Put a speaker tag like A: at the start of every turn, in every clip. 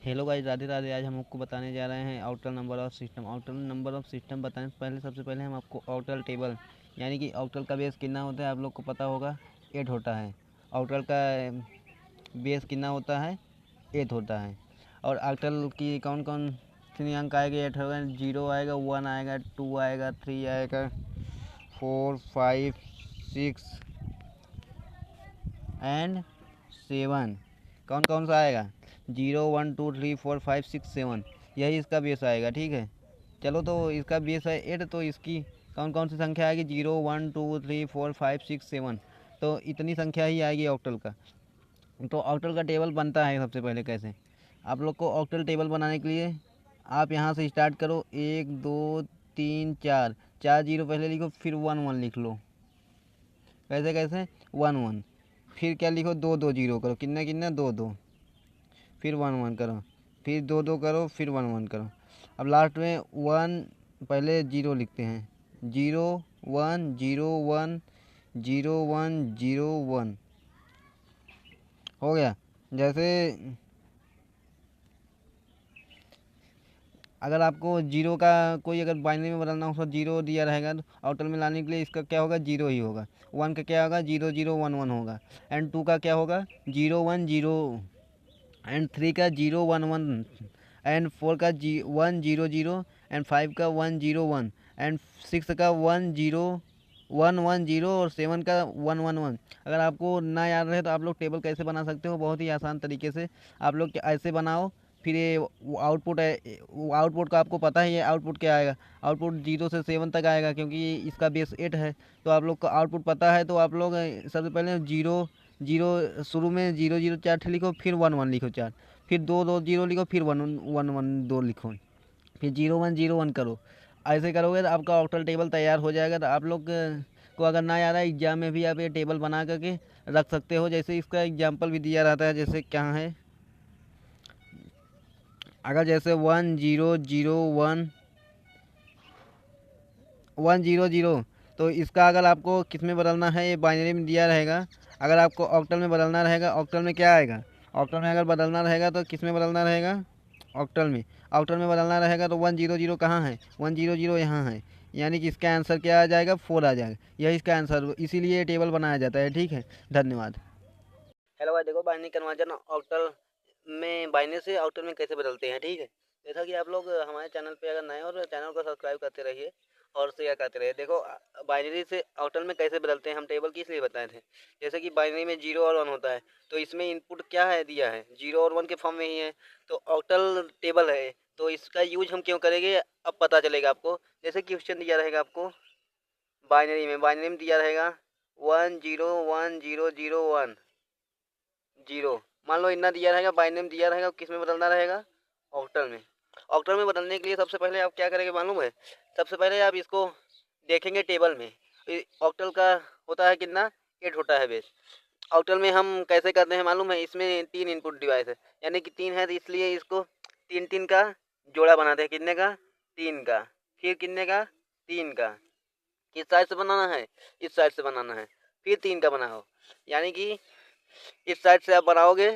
A: Hello guys, Radhe Radhe. आज हम आपको बताने जा रहे हैं outer number of system. Outer number of system बताने से पहले सबसे पहले हम आपको आउटर टेबल यानी कि आउटर का बेस कितना होता है आप लोग को पता होगा, 8 होता है। आउटर का बेस कितना होता है, 8 होता है। और आउटर की कौन कौन सी अंक आएगा, 8 होगा, 0 आएगा, 1 आएगा, 2 आएगा, 3 आएगा, 4 5 6 एंड 7। कौन कौन सा आएगा, 0 1 2 3 4 5 6 7, यही इसका बेस आएगा। ठीक है, चलो तो इसका बेस है 8, तो इसकी कौन कौन सी संख्या आएगी, 0 1 2 3 4 5 6 7। तो इतनी संख्या ही आएगी ऑक्टल का। तो ऑक्टल का टेबल बनता है सबसे पहले कैसे। आप लोग को ऑक्टल टेबल बनाने के लिए आप यहाँ से स्टार्ट करो, 1 2 3 4, 4 जीरो पहले लिखो, फिर 1 1 लिख लो। कैसे कैसे, 1 1, फिर क्या लिखो, 2 2 जीरो करो, कितने कितने, 2 2, फिर 1 1 करो, फिर 2 2 करो, फिर 1 1 करो। अब लास्ट में 1 पहले 0 लिखते हैं, 0 1 0 1 0 1 0 1 हो गया। जैसे अगर आपको जीरो का कोई अगर बाइनरी में बदलना हो तो जीरो दिया रहेगा, तो आउटर में लाने के लिए इसका क्या होगा, जीरो ही होगा। 1 का क्या होगा, 0 0 1 1 होगा। एंड 2 का क्या होगा, 0 1 0। एंड 3 का 0 1 1। एंड 4 का 1 0 0। एंड 5 का 1 0 1। एंड 6 का 1 0 1 1 0। और 7 का 1 1 1। अगर आपको ना याद रहे तो आप लोग टेबल कैसे बना सकते हो, बहुत ही आसान तरीके से। आप लोग ऐसे बनाओ, फिर ये आउटपुट है, आउटपुट का आपको पता ही है आउटपुट क्या आएगा। आउटपुट 0 से 7 तक आएगा, क्योंकि इसका बेस 8 है। तो आप लोग को आउटपुट पता है, तो आप लोग सबसे पहले 0 0 शुरू में 0 0 4 लिखो, फिर 1 1 लिखो 4, फिर 2 2 0 लिखो, फिर 1 1 1 2 लिखो, फिर 0 1 0 1 करो। ऐसे करोगे तो आपका ऑक्टल टेबल तैयार हो जाएगा। तो आप लोग को अगर ना याद है, एग्जाम में भी आप ये टेबल बना करके रख सकते हो। जैसे इसका एग्जाम्पल भी दिया रहता है, जैसे क्या है, अगर जैसे 1 0 0 1 1 0 0, तो इसका अगर आपको किस में बदलना है, ये बाइनरी में दिया रहेगा। अगर आपको ऑक्टल में बदलना रहेगा, ऑक्टल में क्या आएगा, ऑक्टल में अगर बदलना रहेगा तो किस में बदलना रहेगा, ऑक्टल में। ऑक्टल में बदलना रहेगा तो 1 0 0 कहाँ है, 1 0 0 यहाँ है। यानी कि इसका आंसर क्या आ जाएगा, 4 आ जाएगा। यही इसका आंसर, इसीलिए ये टेबल बनाया जाता है। ठीक है, धन्यवाद। हेलो भाई, देखो बाइनरी कन्वर्जन ऑक्टल में बाइनरी से आउटर में कैसे बदलते हैं। ठीक है, जैसा कि आप लोग हमारे चैनल पे अगर नए हो तो चैनल को सब्सक्राइब करते रहिए और शेयर करते रहिए। देखो बाइनरी से आउटर में कैसे बदलते हैं, हम टेबल किस लिए बताए थे। जैसे कि बाइनरी में 0 और 1 होता है, तो इसमें इनपुट क्या है, दिया है 0 और 1 के फॉर्म में ही है। तो ऑक्टल टेबल है, तो इसका यूज हम क्यों करेंगे, अब पता चलेगा आपको। जैसे क्वेश्चन दिया रहेगा आपको बाइनरी में दिया रहेगा 1 0 1 0 0 1 0, मान लो इतना दिया रहेगा, बाइनरी में दिया रहेगा, किस में बदलना रहेगा, ऑक्टल में। ऑक्टल में बदलने के लिए सबसे पहले आप क्या करेंगे मालूम है, सबसे पहले आप इसको देखेंगे टेबल में। ऑक्टल का होता है कितना, 8 होता है बेस। ऑक्टल में हम कैसे करते हैं मालूम है, इसमें 3 इनपुट डिवाइस है, यानी कि 3 है, तो इसलिए इसको 3 3 का जोड़ा बनाते हैं। कितने का, 3 का। फिर कितने का, 3 का। किस साइड से बनाना है, इस साइड से बनाना है, फिर 3 का बनाओ। यानी कि इस साइड से आप बनाओगे,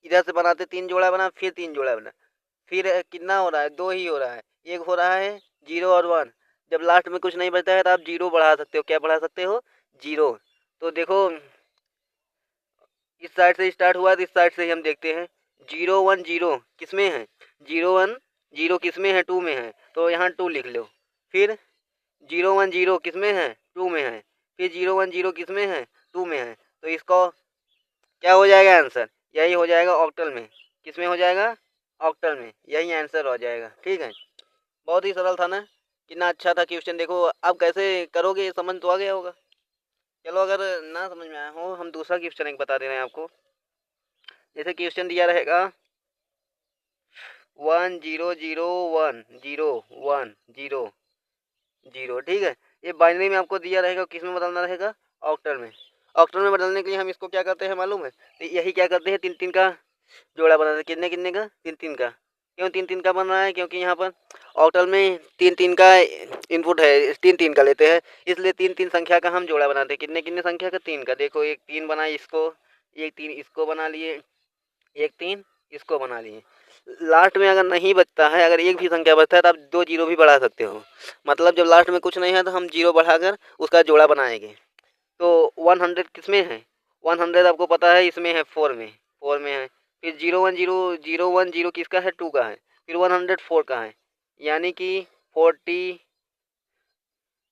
A: इधर से बनाते 3 जोड़ा बना, फिर 3 जोड़ा बना, फिर कितना हो रहा है, 2 ही हो रहा है। एक हो रहा है 0 और 1। जब लास्ट में कुछ नहीं बचता है तो आप 0 बढ़ा सकते हो। क्या बढ़ा सकते हो, 0। तो देखो इस साइड से स्टार्ट हुआ, तो इस साइड से ही हम देखते हैं 0 1 0 किस में है, 0 1 0 किस में है, 2 में है, तो यहाँ 2 लिख लो। फिर 0 1 0 किस में है, 2 में है, फिर 0 1 0 किस में है, 2 में है। तो इसको क्या हो जाएगा आंसर, यही हो जाएगा ऑक्टल में। किस में हो जाएगा, ऑक्टल में, यही आंसर हो जाएगा। ठीक है, बहुत ही सरल था ना, कितना अच्छा था क्वेश्चन। देखो अब कैसे करोगे, समझ तो आ गया होगा। चलो अगर ना समझ में आया हो, हम दूसरा क्वेश्चन एक बता दे रहे हैं आपको। जैसे क्वेश्चन दिया रहेगा 1 0 0 1 0 1 0 0। ठीक है, ये बाइनरी में आपको दिया रहेगा, किस में बदलना रहेगा, ऑक्टल में। ऑक्टल में बदलने के लिए हम इसको क्या करते हैं मालूम है, तो यही क्या करते हैं, 3 3 का जोड़ा बनाते हैं। कितने कितने का, 3 3 का। क्यों 3 3 का बन रहा है, क्योंकि यहाँ पर ऑक्टल में 3 3 का इनपुट है, 3 3 का लेते हैं, इसलिए 3 3 संख्या का हम जोड़ा बनाते हैं। कितने कितने संख्या का, 3 का। देखो एक 3 बना इसको, एक 3 इसको बना लिए, एक 3 इसको बना लिए। लास्ट में अगर नहीं बचता है, अगर एक भी संख्या बचता है तो आप 2 जीरो भी बढ़ा सकते हो। मतलब जब लास्ट में कुछ नहीं है तो हम जीरो बढ़ाकर उसका जोड़ा बनाएंगे। तो 100 किस में है? 100 आपको पता है इसमें है 4 में, 4 में है। फिर 0 1 0 किसका है? 2 का है। फिर 104 का है, यानी कि 40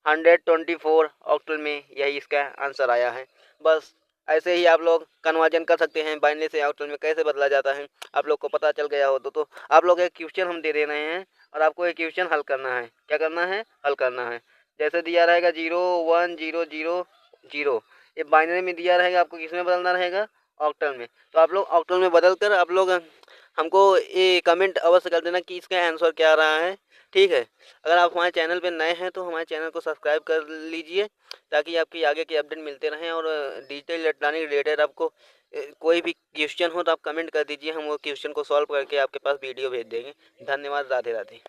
A: 124 ऑक्टल में यही इसका आंसर आया है। बस ऐसे ही आप लोग कन्वर्जन कर सकते हैं, बाइनरी से ऑक्टल में कैसे बदला जाता है। आप लोग को पता चल गया हो तो आप लोग एक क्वेश्चन हम दे दे रहे हैं और आपको एक क्वेश्चन हल करना है। क्या करना है? हल करना है। जैसे दिया रहेगा 0 1 0 0 0, ये बाइनरी में दिया रहेगा, आपको किस में बदलना रहेगा? ऑक्टल में। तो आप लोग ऑक्टल में बदल कर आप लोग हमको ये कमेंट अवश्य कर देना कि इसका आंसर क्या रहा है। ठीक है। अगर आप हमारे चैनल पे नए हैं तो हमारे चैनल को सब्सक्राइब कर लीजिए, ताकि आपकी आगे के अपडेट मिलते रहें। और डिजिटल इलेक्ट्रॉनिक रिलेटेड आपको कोई भी क्वेश्चन हो तो आप कमेंट कर दीजिए, हम वो क्वेश्चन को सॉल्व करके आपके पास वीडियो भेज देंगे। धन्यवाद। राधे राधे।